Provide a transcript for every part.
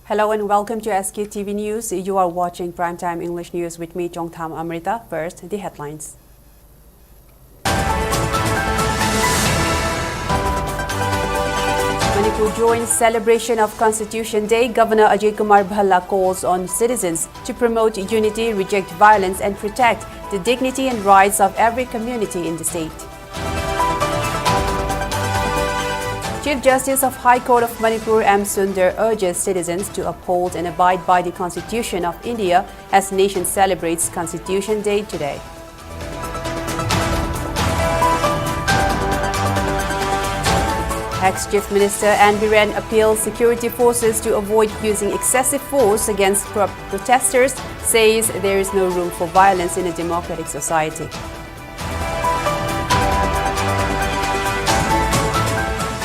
Hello and welcome to SKTV News. You are watching Primetime English News with me, Jongtham AMRITA. First, the headlines. Manipur joins celebration of Constitution Day. Governor Ajay Kumar Bhalla calls on citizens to promote unity, reject violence and protect the dignity and rights of every community in the state. Chief Justice of High Court of Manipur M. Sundar urges citizens to uphold and abide by the Constitution of India as nation celebrates Constitution Day today. Ex-Chief Minister N. Biren appeals security forces to avoid using excessive force against protesters, says there is no room for violence in a democratic society.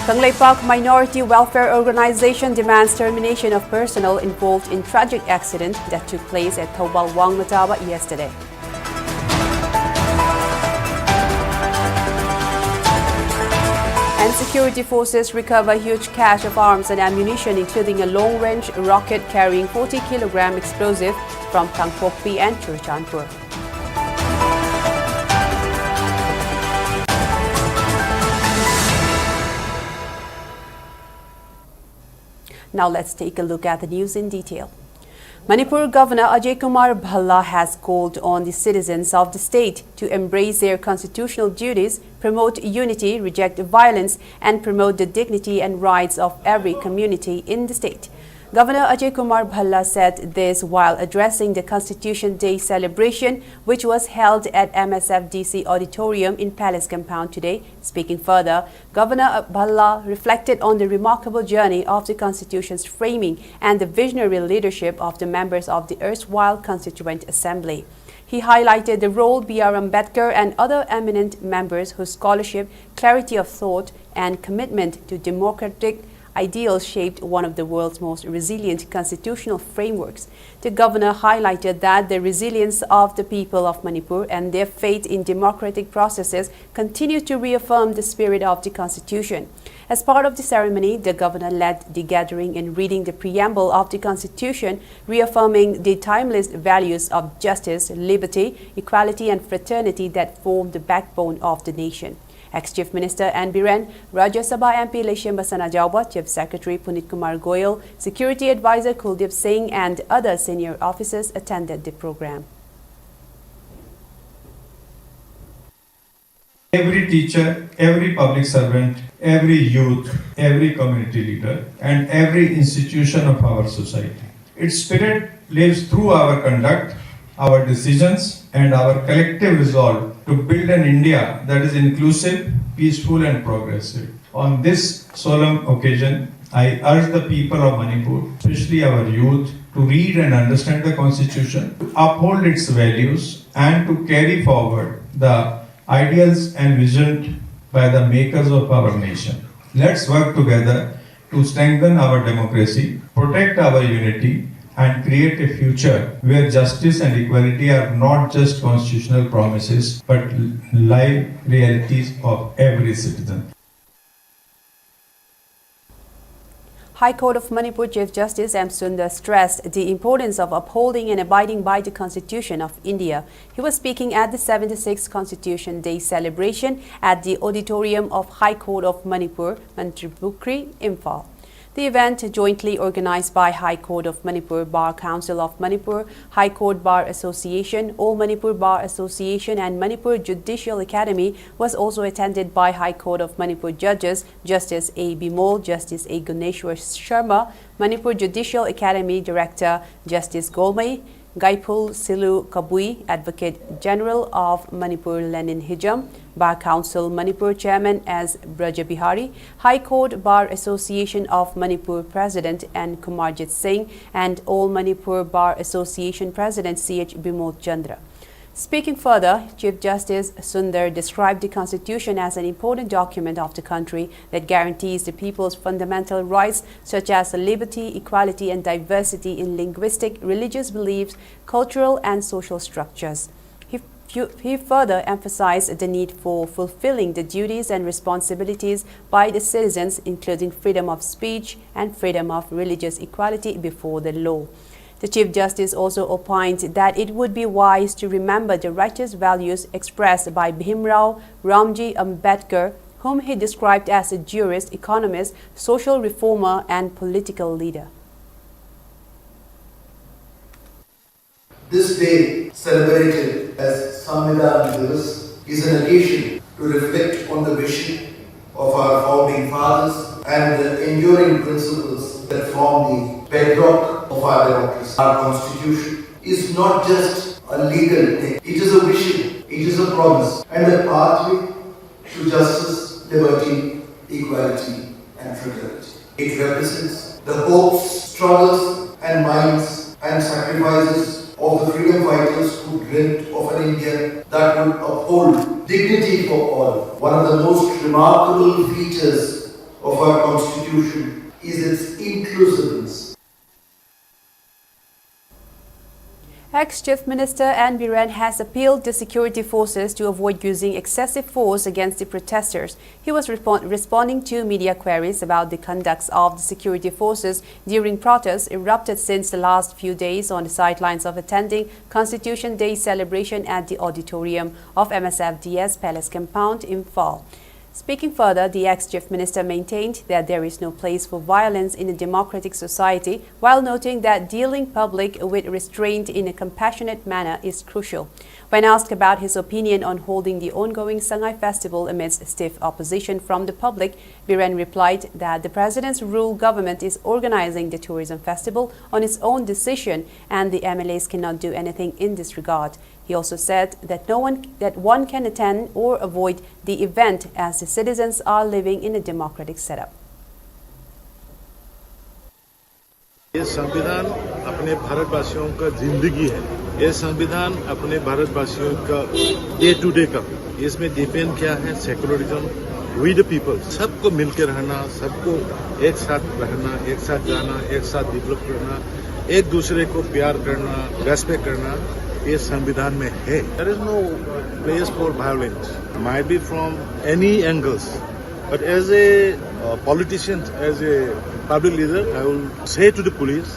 Kangleipak Minority Welfare Organization demands termination of personnel involved in tragic accident that took place at Thobal Wangmataba yesterday. And security forces recover huge cache of arms and ammunition, including a long-range rocket carrying 40-kilogram explosive from Kangpokpi and Churachandpur. Now let's take a look at the news in detail. Manipur Governor Ajay Kumar Bhalla has called on the citizens of the state to embrace their constitutional duties, promote unity, reject violence, and promote the dignity and rights of every community in the state. Governor Ajay Kumar Bhalla said this while addressing the Constitution Day celebration, which was held at MSFDC Auditorium in Palace Compound today. Speaking further, Governor Bhalla reflected on the remarkable journey of the Constitution's framing and the visionary leadership of the members of the erstwhile Constituent Assembly. He highlighted the role B.R. Ambedkar and other eminent members whose scholarship, clarity of thought, and commitment to democratic ideals shaped one of the world's most resilient constitutional frameworks. The governor highlighted that the resilience of the people of Manipur and their faith in democratic processes continue to reaffirm the spirit of the Constitution. As part of the ceremony, the governor led the gathering in reading the preamble of the Constitution, reaffirming the timeless values of justice, liberty, equality, and fraternity that form the backbone of the nation. Ex-Chief Minister N. Biren, Rajya Sabha MP Leshem Basana Jauba, Chief Secretary Punit Kumar Goyal, Security Advisor Kuldeep Singh and other senior officers attended the program. Every teacher, every public servant, every youth, every community leader, and every institution of our society. Its spirit lives through our conduct, our decisions, and our collective resolve to build an India that is inclusive, peaceful, and progressive. On this solemn occasion, I urge the people of Manipur, especially our youth, to read and understand the Constitution, to uphold its values, and to carry forward the ideals and vision by the makers of our nation. Let's work together to strengthen our democracy, protect our unity, and create a future where justice and equality are not just constitutional promises, but live realities of every citizen. High Court of Manipur Chief Justice M. Sundar stressed the importance of upholding and abiding by the Constitution of India. He was speaking at the 76th Constitution Day celebration at the auditorium of High Court of Manipur, Manipuri, Imphal. The event, jointly organized by High Court of Manipur, Bar Council of Manipur, High Court Bar Association, All Manipur Bar Association and Manipur Judicial Academy, was also attended by High Court of Manipur judges Justice A. Bimol, Justice A. Guneshwar Sharma, Manipur Judicial Academy Director Justice Golmai, Gaipul Silu Kabui, Advocate General of Manipur Lenin Hijam, Bar Council Manipur Chairman as Braja Bihari, High Court Bar Association of Manipur President N. Kumarjit Singh, and All Manipur Bar Association President C.H. Bimol Chandra. Speaking further, Chief Justice Sundar described the Constitution as an important document of the country that guarantees the people's fundamental rights such as liberty, equality and diversity in linguistic, religious beliefs, cultural and social structures. He He further emphasized the need for fulfilling the duties and responsibilities by the citizens, including freedom of speech and freedom of religious equality before the law. The Chief Justice also opined that it would be wise to remember the righteous values expressed by Bhimrao Ramji Ambedkar, whom he described as a jurist, economist, social reformer, and political leader. This day, celebrated as Samvidhan Divas, is an occasion to reflect on the vision of our founding fathers and the enduring principles that form the bedrock of our democracy. Our constitution is not just a legal thing, it is a vision, it is a promise, and a pathway to justice, liberty, equality, and fraternity. It represents the hopes, struggles, and minds and sacrifices of the freedom fighters who dreamt of an India that would uphold dignity for all. One of the most remarkable features of our constitution is its inclusiveness. Ex-Chief Minister N. Biren has appealed to security forces to avoid using excessive force against the protesters. He was responding to media queries about the conduct of the security forces during protests erupted since the last few days on the sidelines of attending Constitution Day celebration at the auditorium of MSFDS Palace Compound, Imphal. Speaking further, the ex-Chief Minister maintained that there is no place for violence in a democratic society, while noting that dealing public with restraint in a compassionate manner is crucial. When asked about his opinion on holding the ongoing Sangai Festival amidst stiff opposition from the public, Biren replied that the President's rule government is organizing the tourism festival on its own decision and the MLAs cannot do anything in this regard. He also said that one can attend or avoid the event as the citizens are living in a democratic setup. ये संविधान अपने भारतवासियों का जिंदगी है। ये संविधान अपने भारतवासियों का डे टू डे का। इसमें डिपेंड क्या है? सेकुलरिज्म, वी द पीपल, सबको मिलकर रहना, सबको एक साथ रहना, एक साथ जाना, एक साथ डेवलप करना, एक दूसरे को प्यार करना, रेस्पेक्ट करना, ये संविधान में है। There is no place for violence, might be from any angles, but as a politician, as a public leader, I will say to the police,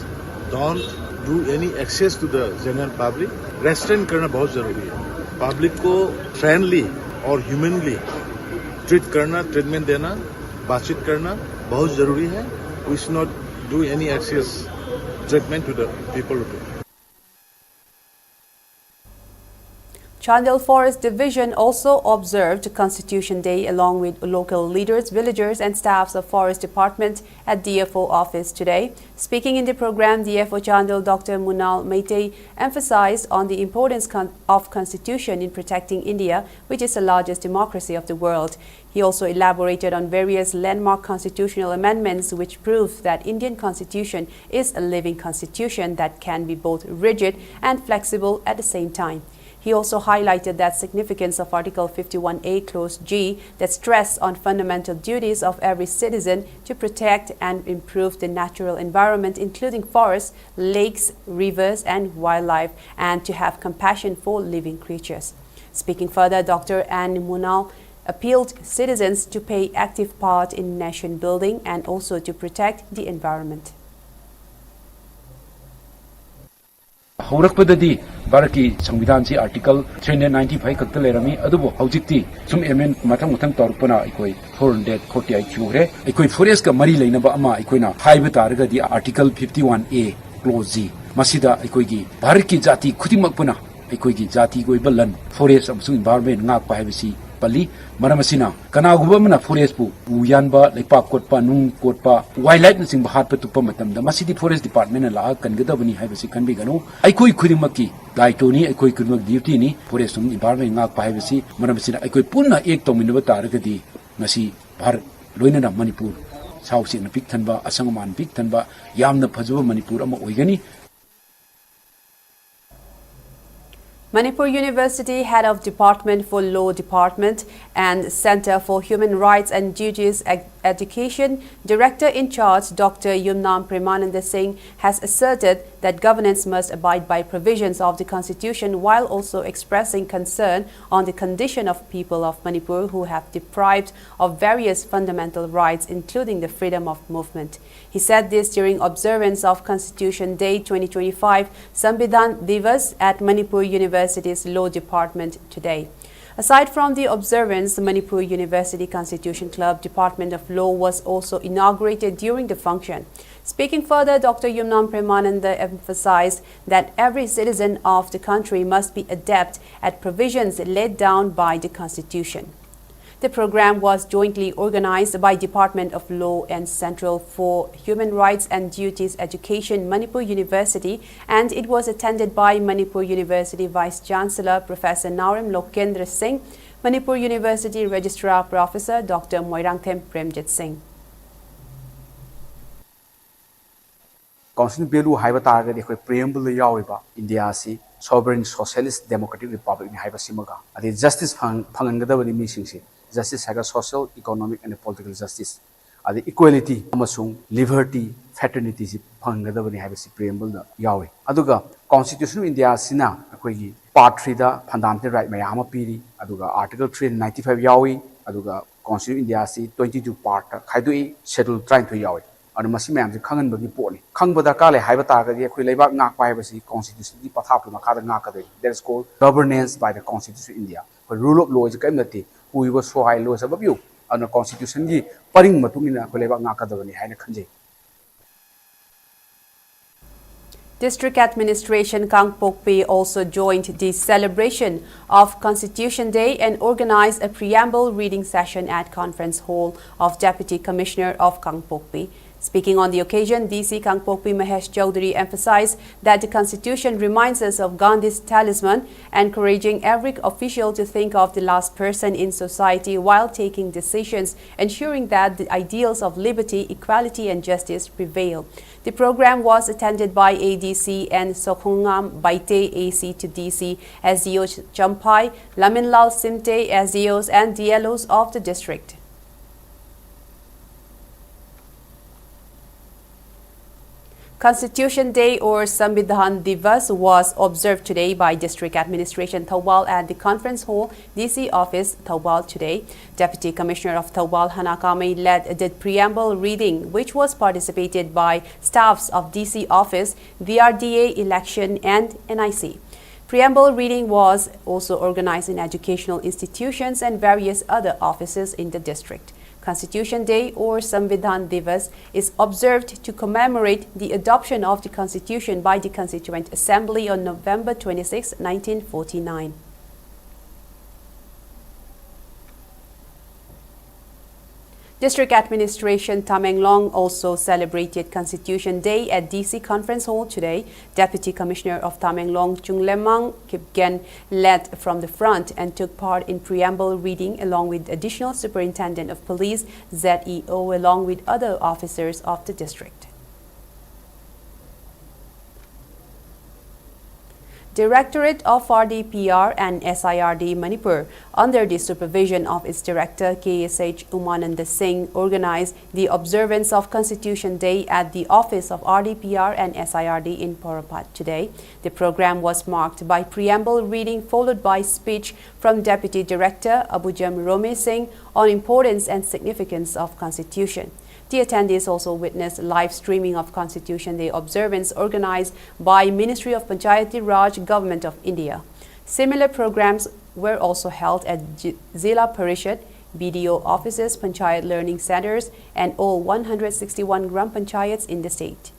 don't do any access to the general public. Restraint करना बहुत जरूरी है। Public को friendly और humanly treat करना, treatment देना, बातचीत करना बहुत जरूरी है। We should not do any access treatment to the people. Chandel Forest Division also observed Constitution Day along with local leaders, villagers and staffs of Forest Department at DFO office today. Speaking in the program, DFO Chandel Dr. Munal Meitei emphasized on the importance of Constitution in protecting India, which is the largest democracy of the world. He also elaborated on various landmark constitutional amendments which prove that Indian Constitution is a living constitution that can be both rigid and flexible at the same time. He also highlighted that significance of Article 51A Clause G that stress on fundamental duties of every citizen to protect and improve the natural environment, including forests, lakes, rivers, and wildlife, and to have compassion for living creatures. Speaking further, Dr. Ann Munal appealed citizens to pay active part in nation building and also to protect the environment. हौरकपददी Bharat की संविधान से article 395 खक्त लेरमी अदुबो हौजिक्ति सुम एमेन मथंग मथंग तौरपना अखोई 448 चुरे अखोई फॉरेस्ट का मरी लेनबा अमा अखोइना हाइब तारगदी आर्टिकल 51A क्लोज जी मसिदा अखोइगी भारत की जाति खुदिमकपना अखोइगी जाति कोई बलन फॉरेस्ट अमसुंग environment ngak pa haibisi pali maramasina kanaguba mana forest pu uyanba lekpa kotpa nung kotpa wildlife na sing bahat pa tupa matamda masidi forest department la kangadabani haibasi kanbi ganu aikoi khudimaki daitoni aikoi khudmak duty ni forest environment ngak pa haibasi maramasina aikoi punna ek tominaba taragadi ngasi bharat loinana manipur south in pik thanba asangaman pik thanba yamna phajuba manipur ama oigani. Manipur University Head of Department for Law Department and Center for Human Rights and Duties Education Director in charge, Dr. Yumnam Premananda Singh, has asserted that governance must abide by provisions of the Constitution while also expressing concern on the condition of people of Manipur who have deprived of various fundamental rights, including the freedom of movement. He said this during observance of Constitution Day 2025 Samvidhan Divas at Manipur University's Law Department today. Aside from the observance, the Manipur University Constitution Club Department of Law was also inaugurated during the function. Speaking further, Dr. Yumnam Premananda emphasized that every citizen of the country must be adept at provisions laid down by the Constitution. The program was jointly organized by Department of Law and Central for Human Rights and Duties Education, Manipur University, and it was attended by Manipur University Vice Chancellor Professor Naurim Lokendra Singh, Manipur University Registrar Professor Dr. Moirangthem Premjit Singh. Constitutional value haiba targa de preamble yawiba India si sovereign socialist democratic republic ni haiba simaga adi justice phangangadaba ni mising si justice haga social economic and political justice adi equality amasung liberty fraternity si phangangadaba ni haiba si preamble na yawi aduga constitution of India sina akoi part 3 da fundamental right mayama piri aduga article 395 yawi aduga constitution of India si 22 part khaidui schedule 32 yawi and masi ma'am khangan bagi poni khangbada kale haiba targa di khoi leibak ngak pai ba si constitution di pathap ma khada ngak ka that is called governance by the constitution of India for rule of law is kaim nati hui was so high law sababu and constitution gi paring matungina khoi leibak ngak ka dabani haina khanjai. District Administration Kangpokpi also joined the celebration of Constitution Day and organized a preamble reading session at Conference Hall of Deputy Commissioner of Kangpokpi. Speaking on the occasion, DC Kangpokpi Mahesh Chaudhary emphasized that the Constitution reminds us of Gandhi's talisman, encouraging every official to think of the last person in society while taking decisions, ensuring that the ideals of liberty, equality and justice prevail. The program was attended by ADC and Sokhungam Baite AC to DC, SDO Champai, Laminlal Simte, SDOs and DLOs of the district. Constitution Day or Samvidhan Divas was observed today by District Administration Thoubal at the Conference Hall, DC office, Thoubal today. Deputy Commissioner of Thoubal Hanakame led the preamble reading, which was participated by staffs of DC office, VRDA election and NIC. Preamble reading was also organized in educational institutions and various other offices in the district. Constitution Day or Samvidhan Divas is observed to commemorate the adoption of the Constitution by the Constituent Assembly on November 26, 1949. District Administration Tamenglong also celebrated Constitution Day at DC Conference Hall today. Deputy Commissioner of Tamenglong, Chunglemang Kipgen, led from the front and took part in preamble reading along with Additional Superintendent of Police, ZEO, along with other officers of the district. Directorate of RDPR and SIRD Manipur, under the supervision of its director KSH Umananda Singh, organized the observance of Constitution Day at the office of RDPR and SIRD in Porapat today. The program was marked by preamble reading followed by speech from Deputy Director Abujam Rome Singh on importance and significance of Constitution. The attendees also witnessed live streaming of Constitution Day observance organized by Ministry of Panchayati Raj, Government of India. Similar programs were also held at Zilla Parishad, BDO offices, Panchayat learning centers, and all 161 Gram Panchayats in the state.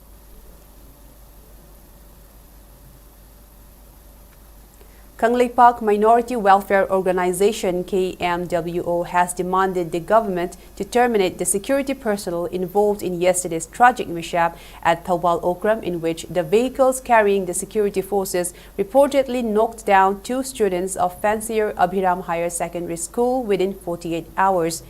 Kangleipak Minority Welfare Organization KMWO has demanded the government to terminate the security personnel involved in yesterday's tragic mishap at Thoubal Okram, in which the vehicles carrying the security forces reportedly knocked down 2 students of Fancier Abhiram Higher Secondary School within 48 hours.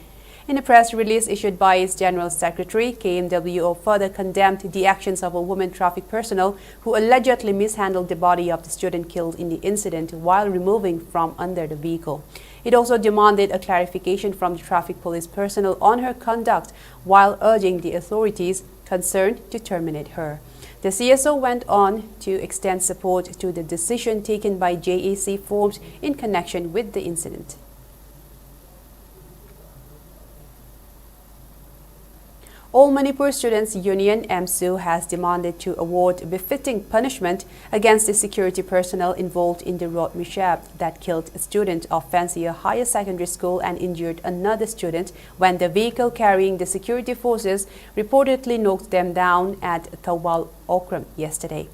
In a press release issued by its General Secretary, KMWO further condemned the actions of a woman traffic personnel who allegedly mishandled the body of the student killed in the incident while removing from under the vehicle. It also demanded a clarification from the traffic police personnel on her conduct while urging the authorities concerned to terminate her. The CSO went on to extend support to the decision taken by JAC formed in connection with the incident. All Manipur Students Union (AMSU) has demanded to award befitting punishment against the security personnel involved in the road mishap that killed a student of Fansia Higher Secondary School and injured another student when the vehicle carrying the security forces reportedly knocked them down at Thawal Okram yesterday.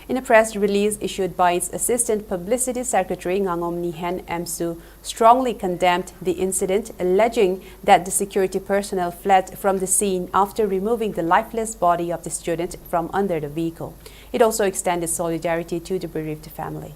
In a press release issued by its Assistant Publicity Secretary Ngangom Nihen, AMSU strongly condemned the incident, alleging that the security personnel fled from the scene after removing the lifeless body of the student from under the vehicle. It also extended solidarity to the bereaved family.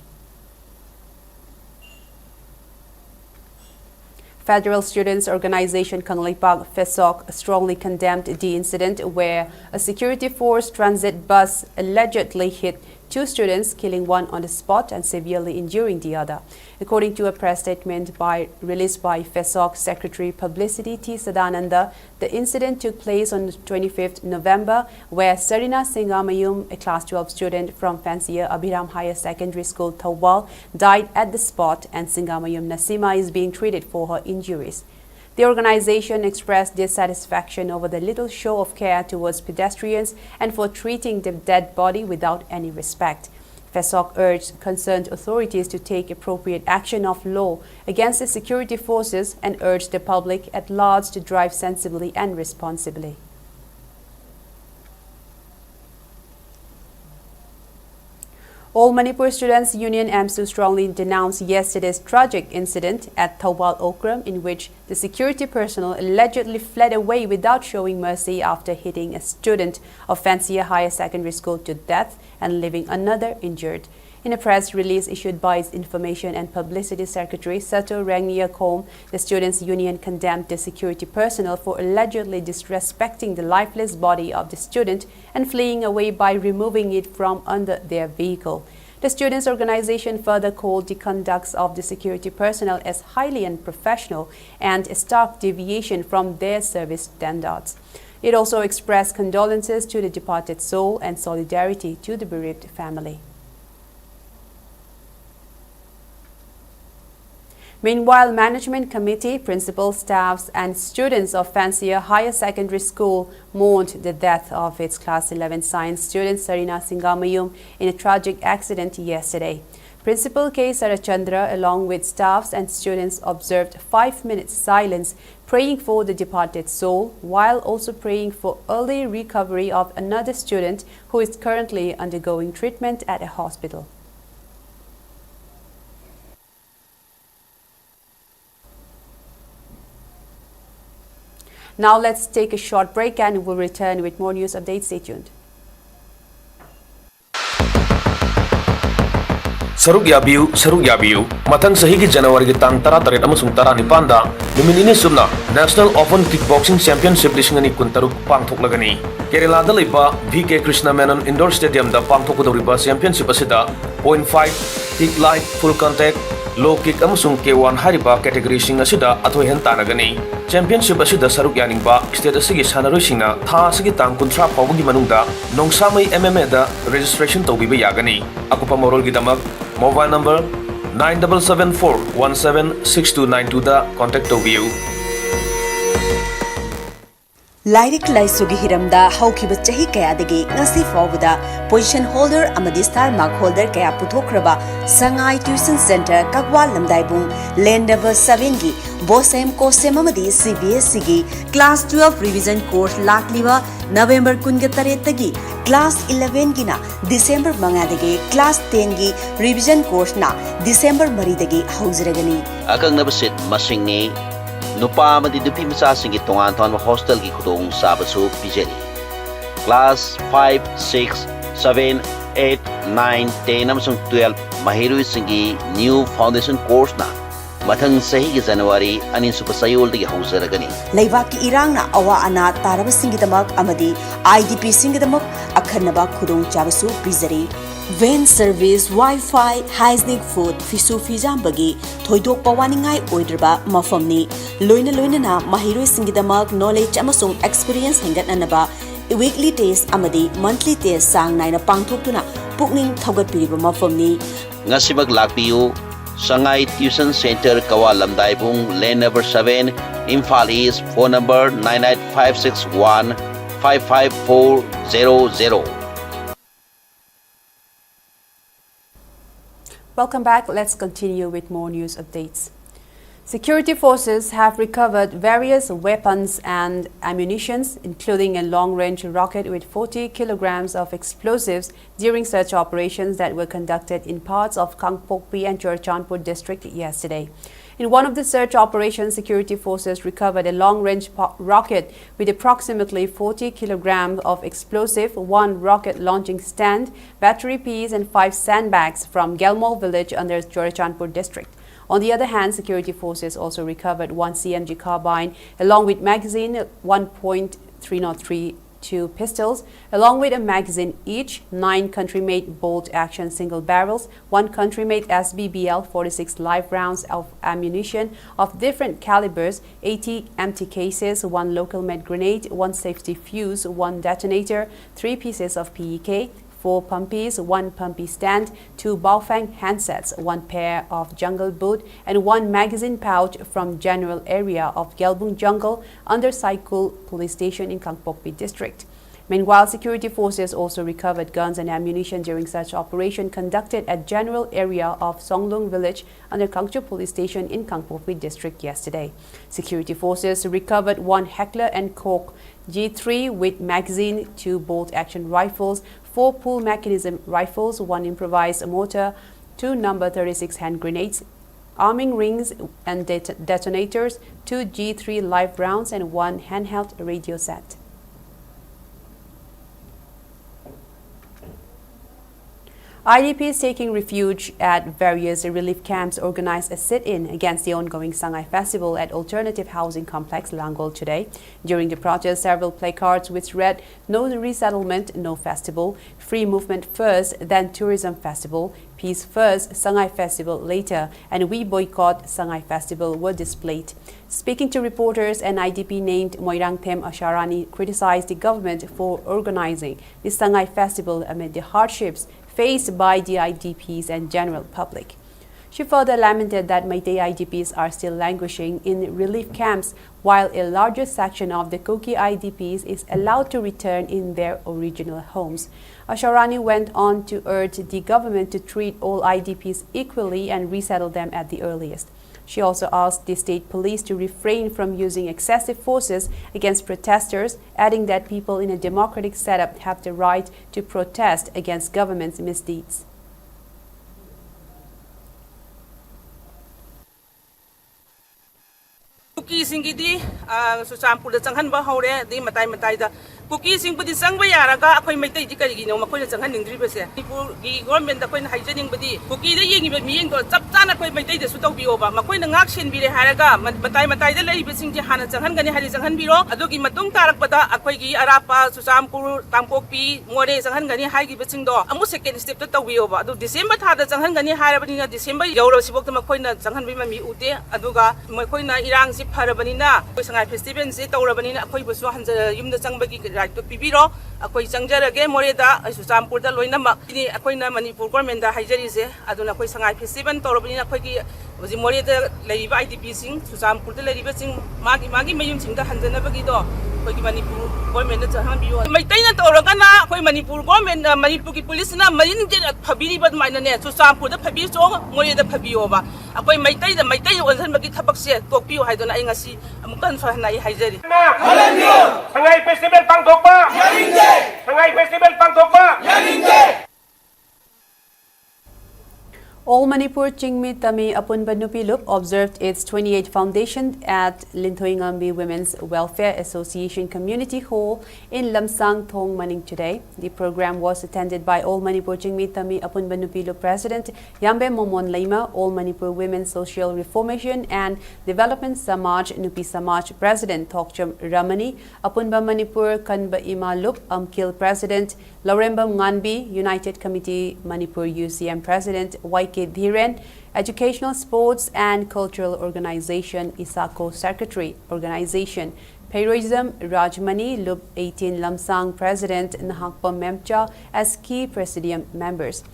Federal Students Organization Kanglipag FESOC strongly condemned the incident where a security force transit bus allegedly hit two students, killing one on the spot and severely injuring the other. According to a press statement released by FESOC Secretary Publicity T. Sadananda, the incident took place on 25th November where Sarina Singamayum, a class 12 student from Fansia Abhiram Higher Secondary School, Thawal, died at the spot and Singamayum Nasima is being treated for her injuries. The organization expressed dissatisfaction over the little show of care towards pedestrians and for treating the dead body without any respect. FESOC urged concerned authorities to take appropriate action of law against the security forces and urged the public at large to drive sensibly and responsibly. All Manipur Students Union (AMSU) strongly denounced yesterday's tragic incident at Thawal Okram in which the security personnel allegedly fled away without showing mercy after hitting a student of Fansia Higher Secondary School to death and leaving another injured. In a press release issued by its Information and Publicity Secretary Sato Rangniakom, the Students' Union condemned the security personnel for allegedly disrespecting the lifeless body of the student and fleeing away by removing it from under their vehicle. The students' organization further called the conduct of the security personnel as highly unprofessional and a stark deviation from their service standards. It also expressed condolences to the departed soul and solidarity to the bereaved family. Meanwhile, Management Committee, principal, staffs and students of Fansia Higher Secondary School mourned the death of its Class 11 Science student Sarina Singamayum in a tragic accident yesterday. Principal K. Sarachandra, along with staffs and students, observed 5 minutes silence, praying for the departed soul, while also praying for early recovery of another student who is currently undergoing treatment at a hospital. Now let's take a short break and we'll return with more news updates. Stay tuned. Saruk yabiu matang sahi ki January ki tang tara taret amasung tara nipanda luminini sumna National Open Kickboxing Championship lisingani kuntaruk pangthok lagani Kerala da leiba VK Krishna Menon Indoor Stadium da pangthokudoriba championship asida point fight, kick light, full contact, low kick amasung K1 hariba category sing asida athoi hen tanagani championship asida saruk yaningba state asigi sanaroi singna tha asigi tang kunthra pawgi manungda nongsamai MMA da registration tawbiba yagani akupa morol gidamak mobile number 9774176292 da contact tawbiu Lairik Laisugi Hiramda Haukiba Chahi Kayadagi Ngasi Fawda Position Holder Amadi Star Mark Holder Kaya Putokraba Sangai Tuition Center Kakwa Lamdaibung Land Number 7 Gi Bosem Kosem Amadi CBSE Gi Class 12 Revision Course Lakliwa November Kungatari Class 11 Gina December Mangadagi Class 10 Gi Revision Course Na December Maridagi Hausragani Akang nabasit masingni Nupa amadi dupi masasingi tungan tuan hostel ki kudung sabasu pijeri. Class 5, 6, 7, 8, 9, 10 amasung 12 mahirui singi new foundation course na ꯃꯊꯪ ꯆꯍꯤꯒꯤ ꯖꯅꯋꯥꯔꯤ 2ꯁꯨꯕ ꯆꯌꯣꯜꯗꯒꯤ ꯍꯧꯖꯔꯒꯅꯤ ꯂꯩꯕꯥꯛꯀꯤ ꯏꯔꯥꯡꯅ ꯑꯋꯥ ꯑꯅꯥ ꯇꯥꯔꯕꯁꯤꯡꯒꯤꯗꯃꯛ ꯑꯃꯗꯤ IDPꯁꯤꯡꯒꯤꯗꯃꯛ ꯑꯈꯟꯅꯕ ꯈꯨꯗꯣꯡꯆꯥꯕꯁꯨ ꯄꯤꯖꯔꯤ van service wifi hygienic food ꯐꯤꯁꯨ ꯐꯤꯖꯥꯝꯕꯒꯤ ꯊꯣꯏꯗꯣꯛꯄ ꯋꯥꯅꯤꯡꯉꯥꯏ ꯑꯣꯏꯗ꯭ꯔꯕ ꯃꯐꯝꯅꯤ ꯂꯣꯏꯅꯅ ꯃꯍꯩꯔꯣꯏꯁꯤꯡꯒꯤꯗꯃꯛ ꯅꯣꯂꯦꯖ ꯑꯃꯁꯨꯡ ꯑꯦꯛꯁꯄꯤꯔꯤꯌꯦꯟꯁ ꯍꯦꯟꯒꯠꯅꯅꯕ weekly test amadi monthly test sang naina pangthoktuna pukning thaugatpiriba mafamni ngasibak lakpiyu Sangai Tuition Center Kawa Lamdai Bung Lane number 7 Imphal East phone number 98561 55400. Welcome back. Let's continue with more news updates. Security forces have recovered various weapons and ammunitions, including a long-range rocket with 40 kilograms of explosives during search operations that were conducted in parts of Kangpokpi and Churachandpur district yesterday. In one of the search operations, security forces recovered a long-range rocket with approximately 40 kilograms of explosive, 1 rocket launching stand, battery piece and 5 sandbags from Gelmol village under Churachandpur district. On the other hand, security forces also recovered 1 CMG carbine along with magazine 1.303 2 pistols, along with a magazine each, 9 country-made bolt-action single barrels, 1 country-made SBBL 46 live rounds of ammunition of different calibers, 80 empty cases, 1 local-made grenade, 1 safety fuse, 1 detonator, 3 pieces of PEK, 4 pumpies, 1 pumpy stand, 2 Baofeng handsets, 1 pair of jungle boot, and 1 magazine pouch from general area of Gelbung Jungle under Saikul Police Station in Kangpokpi district. Meanwhile, security forces also recovered guns and ammunition during such operation conducted at general area of Songlung village under Kangchu Police Station in Kangpokpi district yesterday. Security forces recovered 1 Heckler & Koch G3 with magazine, 2 bolt-action rifles, 4 pull mechanism rifles, 1 improvised mortar, 2 number 36 hand grenades, arming rings and detonators, 2 G3 live rounds and 1 handheld radio set. IDPs taking refuge at various relief camps organized a sit-in against the ongoing Sangai Festival at Alternative Housing Complex Langol today. During the protest, several placards which read "No resettlement, no festival," "Free movement first, then tourism festival," "Peace first, Sangai Festival later," and "We boycott Sangai Festival" were displayed. Speaking to reporters, an IDP named Moirangthem Asharani criticized the government for organizing the Sangai Festival amid the hardships faced by the IDPs and general public. She further lamented that Meitei IDPs are still languishing in relief camps, while a larger section of the Kuki IDPs is allowed to return in their original homes. Asharani went on to urge the government to treat all IDPs equally and resettle them at the earliest. She also asked the state police to refrain from using excessive forces against protesters, adding that people in a democratic setup have the right to protest against government's misdeeds. Cookie singidi Susampur the Changanba Hore, the Matai Cookie sing put the Sangwa Yaraga, Akoy Metai Dikari, no Makoy Changan in Dribese. People, the government, the Coin Hygienic Body, Cookie the Ying with me and Taptana Coy Metai the Sutobi over, Makoy and Action be the Haraga, Matai the Lady Sing Hana Changan Harisan Biro, Adoki Matung Tarakpada, Akoy Arapa, Susampur, Tampopi, More Sangani Hagi Besindo, a second step to Tobi over. Do December had the Sangani Harabina December, Yoro Sibok Makoina, Sangan Ute, Aduga, Makoina Irang Zip Harabanina, Sangai Festival, Zeta Rabanina, Akoy Busuhan, Yum the Sangbagi. Right to Pibiro, Akoy Sangjara again, Moreda, Susampur, the Loinama, Akoina Manipur government, the Hijerize, Aduna Sangai Festival, Torabina Kogi, was in Moreda, Lady IDP sing, Susampur, the Lady Sing, Magi Mayum Sing, the Hanzana Bagido, Kogi Manipur government, the Hambu. My tenant Oragana, Koy Manipur government, Manipuki police, Marine Pabini, but my net, Susampur, the Pabiso, Moreda Pabiova. Akoy my day was Magi Tabaxia, Tokyo, I don't know, Ingasi, Mukan for Hanai Hijeri. Sangai Festival Pangtokpa! Sangai Festival Pangtokpa! All Manipur Chingmi Tami Apunba Nupilup observed its 28th foundation at Linthoingambi Women's Welfare Association Community Hall in Lamsang Thong Maning today. The program was attended by All Manipur Chingmi Tami Apunba Nupilup President Yambe Momon Laima, All Manipur Women's Social Reformation and Development Samaj Nupi Samaj President Thokcham Ramani, Apunba Manipur Kanba Imalup Amkil President Laurembam Nganbi, United Committee Manipur UCM President YK Dhiren, Educational, Sports and Cultural Organization ISACO Secretary Organization, Pairism Rajmani Lub 18 Lamsang President Nahakpa Memcha as key presidium members.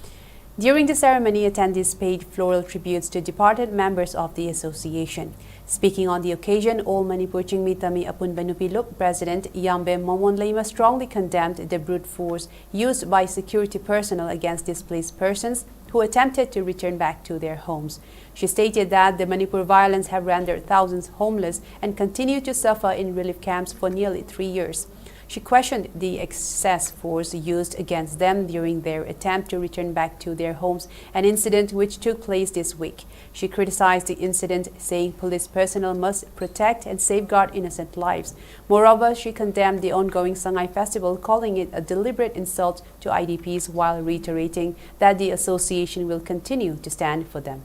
During the ceremony, attendees paid floral tributes to departed members of the association. Speaking on the occasion, All Manipur Chingmi Tami Apunba Nupilup President Yambe Momon Laima strongly condemned the brute force used by security personnel against displaced persons who attempted to return back to their homes. She stated that the Manipur violence have rendered thousands homeless and continue to suffer in relief camps for nearly 3 years. She questioned the excess force used against them during their attempt to return back to their homes, an incident which took place this week. She criticized the incident, saying police personnel must protect and safeguard innocent lives. Moreover, she condemned the ongoing Sangai festival, calling it a deliberate insult to IDPs while reiterating that the association will continue to stand for them.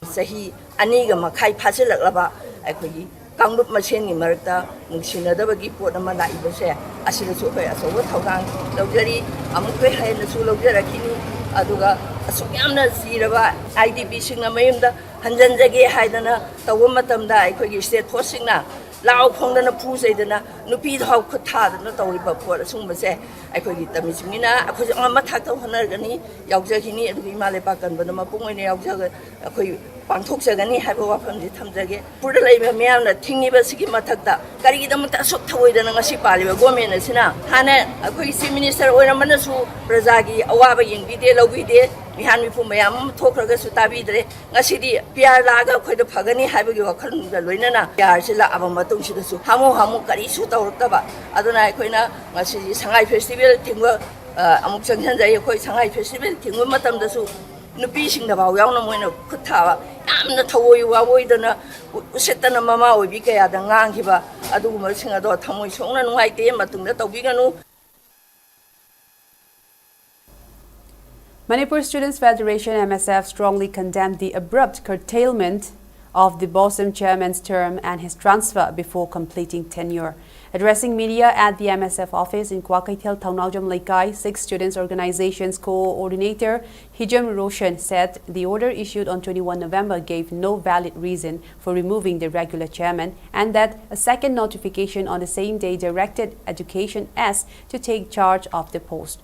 Sahi aniga makai phasilaklaba aikogi Kangup Machengi Marta, Muxina Dabagi Port Manai, Asila Super, as over Togang, Logeri, Amukwe, and the Sulogerakini, Aduga, Asuyamna Zirava, IDP Singamayunda, Hanjanjagi Haidana, the Womatam Dai, Quigi State Hosina, Lao Pondana Pusedana, Nupi how could tad, not only Port, Sumase, I could get the Missmina, I could on Mataka Honagani, Yauzakini, and Malepakan, but the Mapung Yauzaka. Pantoksagani have a weapon the Tamzage. Put a labor meal that Tingy Basiki Matata, Karigam Tasukaway than a Sipali, a woman is now. Hana, a Quisi Minister or a Manasu, Brazagi, Awaba in Videla Vide, behind me for Mayam, Tokagas Tabidre, Nasidi, Pia Laga, quite a Pagani, having a current Luinana, Yarsila Abamatusu, Hamu Karisu Taba, Adonai Quina, Masidi Sangai Festival, Tingo, Amuksan Sangai Festival, Tingo Matam the Su. Nupishing the Bauyana Wino Kutawa, I'm the Toy Wawoidana, Setana Mama, Vika, the Nangiba, Adu Mersing Ador Tamuishon and White Matunga Tobigano. Manipur Students Federation MSF strongly condemned the abrupt curtailment of the BOSM chairman's term and his transfer before completing tenure. Addressing media at the MSF office in Kwakaitel, Taunaujam Laikai, 6 students organizations coordinator Hijam Roshan said the order issued on 21 November gave no valid reason for removing the regular chairman and that a second notification on the same day directed Education S to take charge of the post.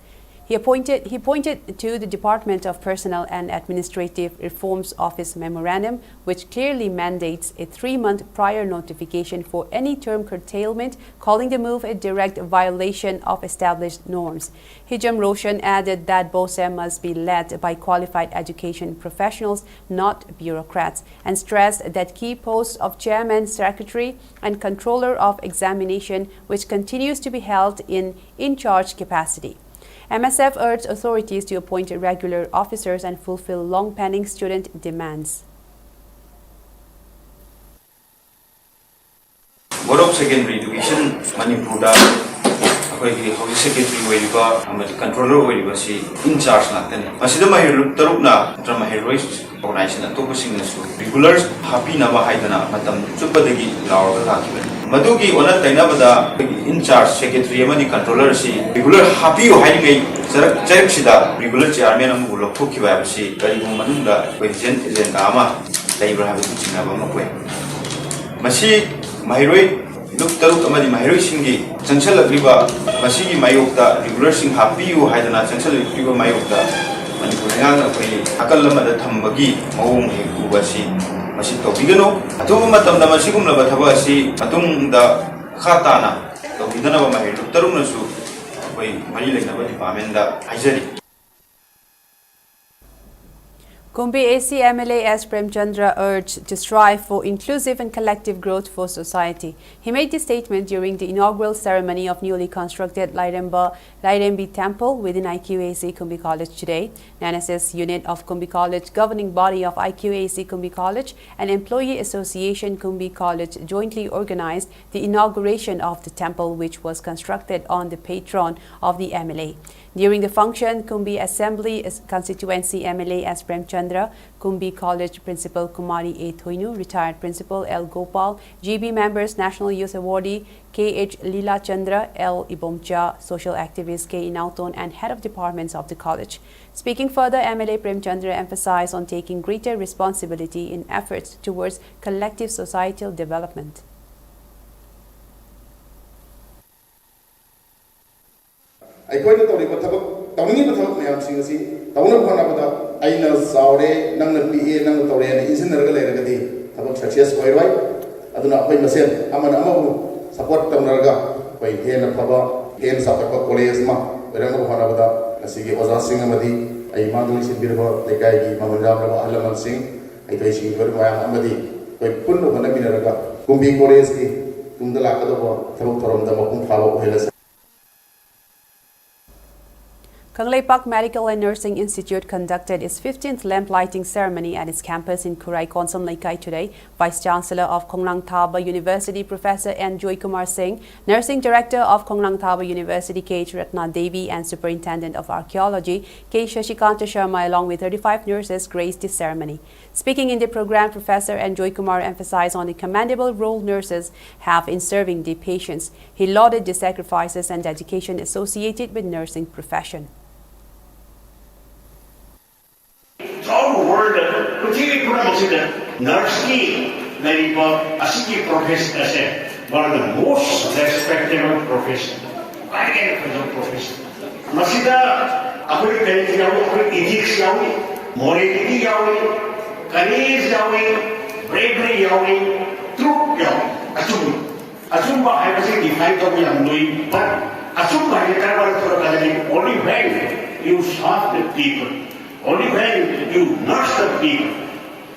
He pointed to the Department of Personnel and Administrative Reforms Office memorandum, which clearly mandates a 3-month prior notification for any term curtailment, calling the move a direct violation of established norms. Hijam Roshan added that BOSM must be led by qualified education professionals, not bureaucrats, and stressed that key posts of chairman, secretary, and controller of examination, which continues to be held in charge capacity. MSF urged authorities to appoint regular officers and fulfill long-pending student demands. Board of Secondary Education Manipur Secretary Controller in charge Masida Mahir Tarukna Dramaherois organization and Tokusing regulars happy Nava Haidana Matam Chupadagi Laura Madugi Ona Tainabada in charge secretary Mani controller regular happy or hiding a Jerksida regular chairman of Muloki Babsi, Karikumanda, with Ama, labor having Masi Mahiroi. Look Taruk Amadi Mahiri Singi, Chancellor Riva, Masigi Mayokta, regular Sing Happy, who had an Chancellor Riva Mayokta, Manipuriana, Akalama the Tambagi, Maum, Ubasi, Masito Bigano, Atumatam the Masigum Labatavasi, Atum the Hatana, the Vidana Mahir, Tarunasu, Manila Navati Pamenda, Izeri. Kumbi AC MLA S. Premchandra urged to strive for inclusive and collective growth for society. He made this statement during the inaugural ceremony of newly constructed Lairembi Temple within IQAC Kumbi College today. NSS unit of Kumbi College, governing body of IQAC Kumbi College, and Employee Association Kumbi College jointly organized the inauguration of the temple, which was constructed on the patron of the MLA. During the function, Kumbi Assembly Constituency MLA S. Premchandra, Kumbi College Principal Kumari A. Thoinu, Retired Principal L. Gopal, GB members National Youth Awardee K.H. Leela Chandra, L. Ibomcha, Social Activist K. Inauton, and Head of Departments of the college. Speaking further, MLA Premchandra emphasized on taking greater responsibility in efforts towards collective societal development. ꯑꯩꯈꯣꯏꯅ ꯇꯧꯔꯤꯕ ꯊꯕꯛ ꯇꯧꯅꯤꯡꯉꯤꯕ ꯊꯕꯛ ꯃꯌꯥꯝꯁꯤꯡ ꯑꯁꯤ ꯇꯧꯅꯕ ꯍꯣꯠꯅꯕꯗ ꯑꯩꯅ ꯆꯥꯎꯔꯦ ꯅꯪꯅ ꯄꯤꯛꯑꯦ ꯅꯪꯅ ꯇꯧꯔꯦꯅ ꯏꯟꯁꯤꯟꯅꯔꯒ ꯂꯩꯔꯒꯗꯤ ꯊꯕꯛ ꯁꯛꯁꯦꯁ ꯑꯣꯏꯔꯣꯏ ꯑꯗꯨꯅ ꯑꯩꯈꯣꯏ ꯃꯁꯦꯟ ꯑꯃꯅ ꯑꯃꯕꯨ ꯁꯄꯣꯔꯠ ꯇꯧꯅꯔꯒ ꯑꯩꯈꯣꯏ ꯍꯦꯟꯅ ꯐꯕ ꯍꯦꯟꯅ ꯆꯥꯎꯈꯠꯄ ꯀꯣꯂꯦꯖ ꯑꯃ ꯑꯣꯏꯔꯛꯅꯕ ꯍꯣꯠꯅꯕꯗ ꯉꯁꯤꯒꯤ ꯑꯣꯖꯥꯁꯤꯡ ꯑꯃꯗꯤ ꯑꯩ ꯃꯥꯡꯗ ꯂꯩꯁꯤꯟꯕꯤꯔꯕ ꯂꯩꯀꯥꯏꯒꯤ ꯃꯃꯜ ꯌꯥꯝꯂꯕ ꯑꯍꯜ ꯂꯃꯟꯁꯤꯡ ꯑꯩꯈꯣꯏ ꯃꯌꯥꯝ ꯑꯃꯗꯤ ꯑꯩꯈꯣꯏ ꯄꯨꯟꯅ ꯍꯣꯠꯅꯃꯤꯟꯅꯔꯒ ꯀꯨꯝꯕꯤ ꯀꯣꯂꯦꯖꯀꯤ ꯇꯨꯡꯗ ꯂꯥꯛꯀꯗꯧꯕ ꯊꯕꯛ ꯊꯧꯔꯝꯗ ꯃꯄꯨꯡ ꯐꯥꯕ ꯑꯣꯏꯍꯜꯂꯁꯤ. Kangleipak Medical and Nursing Institute conducted its 15th lamp lighting ceremony at its campus in Kurai Konsam Laikai today. Vice Chancellor of Konglong Thaba University, Professor N. Joy Kumar Singh, Nursing Director of Konglong Thaba University, K. H. Ratna Devi, and Superintendent of Archaeology, K. Shashikanta Sharma, along with 35 nurses, graced the ceremony. Speaking in the program, Professor N. Joy Kumar emphasized on the commendable role nurses have in serving the patients. He lauded the sacrifices and dedication associated with nursing profession. All world, particularly promoted nursing, profession as one of the most respectable profession. I can profession. Masida, ethics, morality, courage, bravery, truth, Asumba, I was defined to be doing, but Asumba, only when you serve the people. Only when you nurse the people.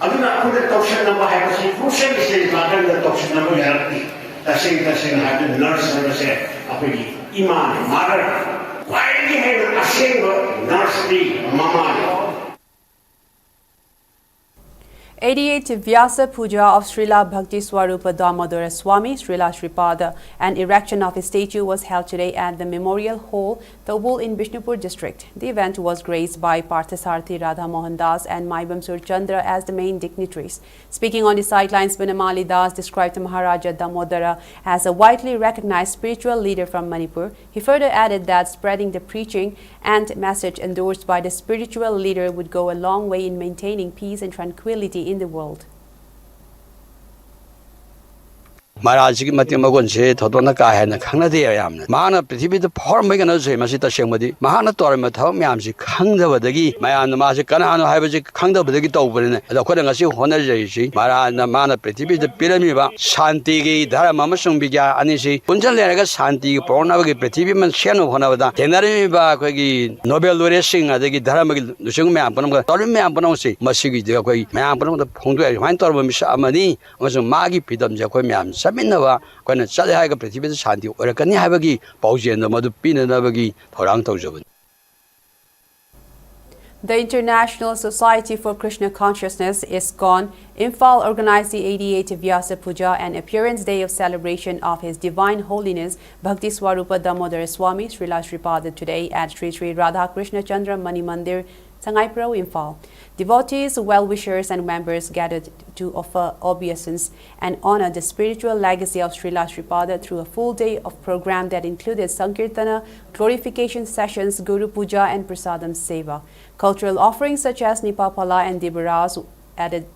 Aduna aku the toxin number have to crucial is not the toxin number yarati. The same have the nurse number say apagi iman mother. Why do you have a single nurse the mama? 88th Vyasa Puja of Srila Bhakti Swarupa Damodara Swami, Srila Sripada, and erection of his statue was held today at the Memorial Hall, Tobul in Bishnupur district. The event was graced by Parthasarthi Radha Mohan Das and Maibam Sur Chandra as the main dignitaries. Speaking on the sidelines, Banamali Das described Maharaja Damodara as a widely recognized spiritual leader from Manipur. He further added that spreading the preaching and message endorsed by the spiritual leader would go a long way in maintaining peace and tranquility in the world. Maharaj ki mati magon se thodona ka hai na khangna de yamna mahana prithvi da form mai kana se masi ta sengmadi mahana tor ma thaw myam si khangda badagi mayan ma se kana no hai ba ji khangda badagi taw bane da khoda ngasi hona jai si Maharaj na mana prithvi da pirami ba shanti gi dharma ma sung bigya ani si punjal le ga shanti gi purna ba gi prithvi man seno hona ba tenari ba ko gi Nobel laureate sing adagi dharma gi lusung myam panam ga tor myam panam si masi gi da ko myam panam da phongdu ai hain tor ba mi sa amani amasung ma gi pidam ja ko myam The International Society for Krishna Consciousness, ISKCON, Imphal organized the 88th Vyasa Puja, an appearance day of celebration of His Divine Holiness Bhakti Swarupa Damodara Swami, Srila Sripada today at Sri Sri Radha Krishna Chandra Mani Mandir, Sangaipro, Imphal. Devotees, well-wishers and members gathered to offer obeisance and honor the spiritual legacy of Srila Sripada through a full day of program that included Sankirtana, glorification sessions, Guru Puja and Prasadam Seva. Cultural offerings such as Nipapala and Dibaraz added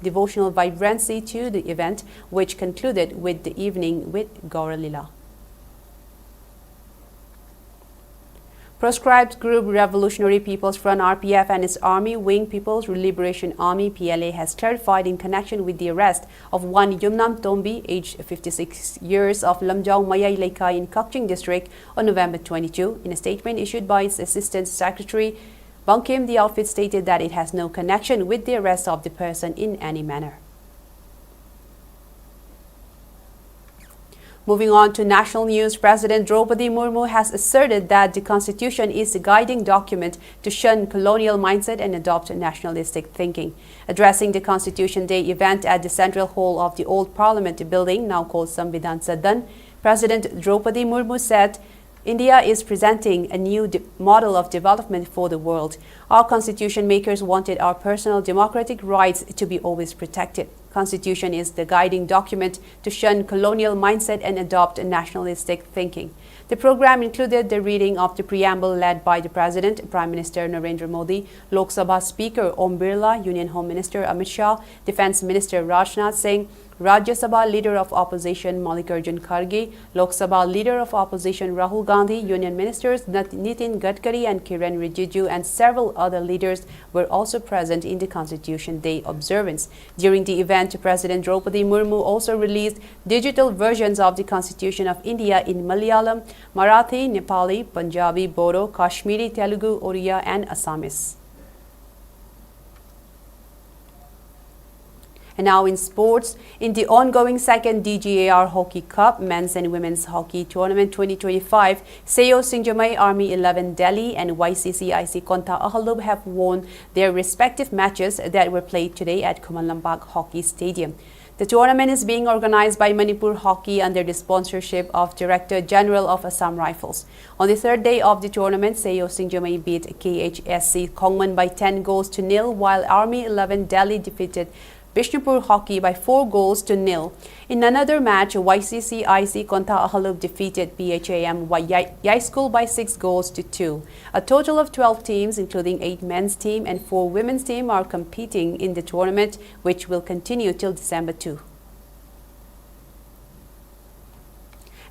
devotional vibrancy to the event, which concluded with the evening with Gaura Lila. Proscribed Group Revolutionary People's Front RPF and its Army Wing People's Liberation Army PLA has clarified in connection with the arrest of one Yumnam Tombi, aged 56 years, of Lamjau Mayay Laikai in Kakching district on November 22. In a statement issued by its Assistant Secretary Bangkim, the outfit stated that it has no connection with the arrest of the person in any manner. Moving on to national news, President Draupadi Murmu has asserted that the Constitution is a guiding document to shun colonial mindset and adopt nationalistic thinking. Addressing the Constitution Day event at the Central Hall of the Old Parliament building, now called Samvidhan Sadan, President Draupadi Murmu said, India is presenting a new model of development for the world. Our constitution makers wanted our personal democratic rights to be always protected. Constitution is the guiding document to shun colonial mindset and adopt nationalistic thinking. The program included the reading of the preamble led by the President, Prime Minister Narendra Modi, Lok Sabha Speaker Om Birla, Union Home Minister Amit Shah, Defence Minister Rajnath Singh, Rajya Sabha Leader of Opposition Mallikarjun Kharge, Lok Sabha Leader of Opposition Rahul Gandhi, Union Ministers Nitin Gadkari and Kiren Rijiju and several other leaders were also present in the Constitution Day observance. During the event, President Draupadi Murmu also released digital versions of the Constitution of India in Malayalam, Marathi, Nepali, Punjabi, Bodo, Kashmiri, Telugu, Oriya and Assamese. And now in sports, in the ongoing second DGAR Hockey Cup Men's and Women's Hockey Tournament 2025, Seo Singjamai Army 11 Delhi and YCCIC Konta Ahalub have won their respective matches that were played today at Kumalampak Hockey Stadium. The tournament is being organized by Manipur Hockey under the sponsorship of Director General of Assam Rifles. On the third day of the tournament, Seo Singjamai beat KHSC Kongman by 10-0, while Army 11 Delhi defeated Bishnupur Hockey by 4-0. In another match, YCCIC Konta Ahalub defeated PHAM Yai School by 6-2. A total of 12 teams, including 8 men's team and 4 women's team, are competing in the tournament, which will continue till December 2.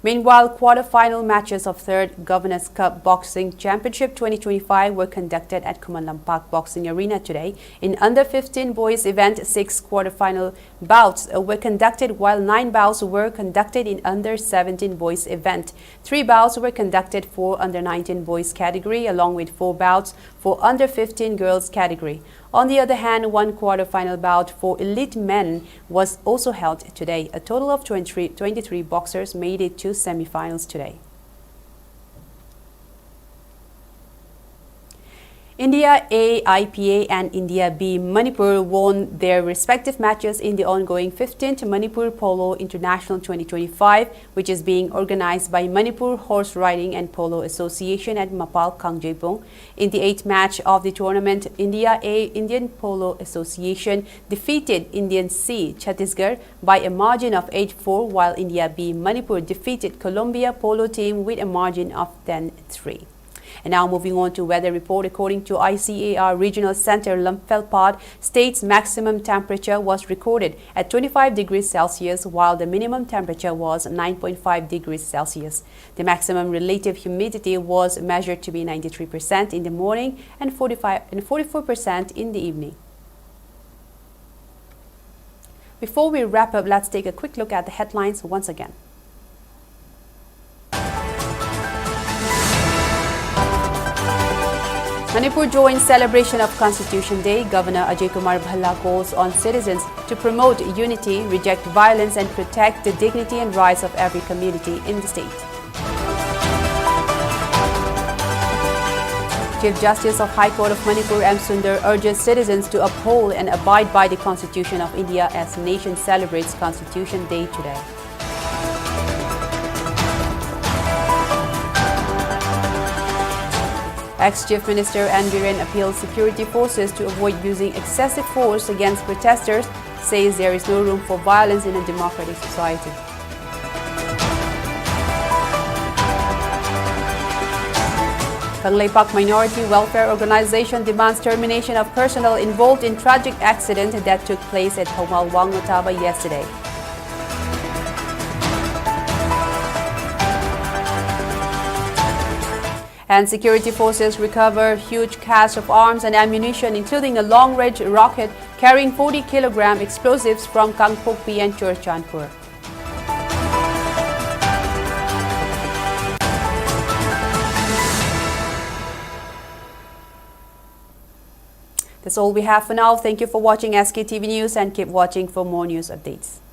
Meanwhile, quarter-final matches of 3rd Governors Cup Boxing Championship 2025 were conducted at Kumalampak Boxing Arena today. In under-15 boys event, 6 quarter-final bouts were conducted, while 9 bouts were conducted in under-17 boys event. 3 bouts were conducted for under-19 boys category, along with 4 bouts for under-15 girls category. On the other hand, 1 quarter-final bout for elite men was also held today. A total of 23 boxers made it to semi-finals today. India A, IPA and India B Manipur won their respective matches in the ongoing 15th Manipur Polo International 2025, which is being organized by Manipur Horse Riding and Polo Association at Mapal, Kangjepong. In the 8th match of the tournament, India A, Indian Polo Association, defeated Indian C, Chhattisgarh by a margin of 8-4, while India B Manipur defeated Columbia Polo Team with a margin of 10-3. And now moving on to weather report. According to ICAR Regional Center, Lumphelpad state's maximum temperature was recorded at 25 degrees Celsius, while the minimum temperature was 9.5 degrees Celsius. The maximum relative humidity was measured to be 93% in the morning and 44% in the evening. Before we wrap up, let's take a quick look at the headlines once again. Manipur joins celebration of Constitution Day. Governor Ajay Kumar Bhalla calls on citizens to promote unity, reject violence and protect the dignity and rights of every community in the state. Chief Justice of High Court of Manipur M. Sundar urges citizens to uphold and abide by the Constitution of India as nation celebrates Constitution Day today. Ex-Chief Minister N. Biren appeals security forces to avoid using excessive force against protesters, says there is no room for violence in a democratic society. Kangleipak Minority Welfare Organization demands termination of personnel involved in tragic accident that took place at Homal Wangnotaba yesterday. And security forces recover huge cache of arms and ammunition, including a long-range rocket carrying 40-kilogram explosives from Kangpokpi and Churchandpur. That's all we have for now. Thank you for watching SKTV News and keep watching for more news updates.